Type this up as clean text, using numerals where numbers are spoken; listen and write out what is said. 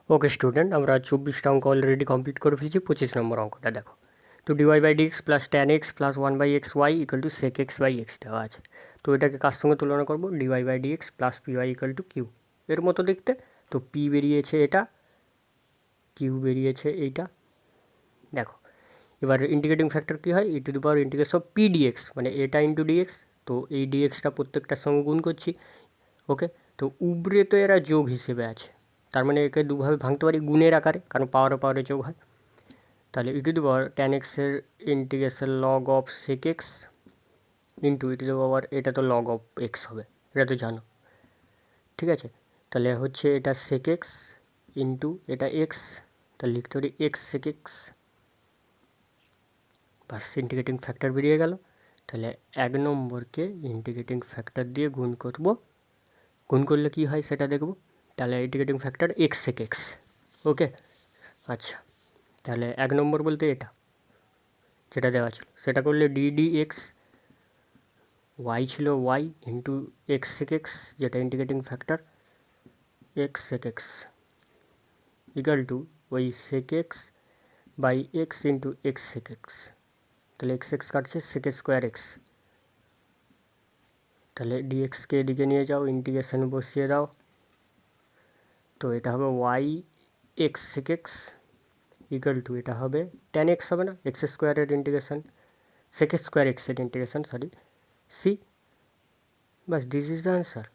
ওকে student, আমরা 24টা অঙ্ক already complete করে ফেলেছি। 25 নম্বর অঙ্কটা দেখো। তো d y by d x plus tan x plus 1/xy equal to sec x by x দেওয়া আছে। তো এটাকে কার সঙ্গে তুলনা করবো? D y by d x plus p y equal to q, এর মতো দেখতে। তো পি বেরিয়েছে এটা, কিউ বেরিয়েছে এইটা। দেখো এবার ইন্টিগ্রেটিং ফ্যাক্টর কী হয়? E to the power integration of P d x, মানে এটা ইন্টু ডিএক্স। তো এই ডিএক্সটা প্রত্যেকটার সঙ্গে গুণ করছি। ওকে, তো উপরে তো এরা যোগ হিসেবে আছে, তার মানে একে দুভাবে ভাঙতে পারি, গুণের আকারে, কারণ পাওয়ারে পাওয়ারে যোগ হয়। তাহলে e to the power tan এক্সের integration log of sec x into e to the power, এটা তো লগ অফ এক্স হবে, এটা তো জানো, ঠিক আছে। তাহলে হচ্ছে এটা সেক এক্স ইন্টু এটা এক্স, তাহলে লিখতে পারি এক্স সেক এক্স, বাস ইন্টিগ্রেটিং ফ্যাক্টর বেরিয়ে গেল। তাহলে 1 নম্বরকে ইন্টিগ্রেটিং ফ্যাক্টর দিয়ে গুণ করব, গুণ করলে কী হয় সেটা দেখব। তাহলে integrating factor x sec x. Okay, আচ্ছা, তাহলে 1 নম্বর বলতে এটা যেটা দেওয়া ছিল, সেটা করলে ডি এক্স, ওয়াই ছিল y into x sec x, যেটা integrating factor x sec x equal to ওই sec x by x into x sec x. তাহলে এক্স এক্স কাটছে, সেক স্কোয়ার এক্স। তাহলে ডিএক্সকে এদিকে নিয়ে যাও, ইন্টিগ্রেশন বসিয়ে দাও। তো এটা হবে y x sec x equal to, এটা হবে ট্যান এক্স হবে না, এক্স স্কোয়ারের ইন্টিগ্রেশন, সেক স্কোয়ার এক্সের ইন্টিগ্রেশন, সরি, সি। বাস, দিস ইজ দ্য অ্যান্সার।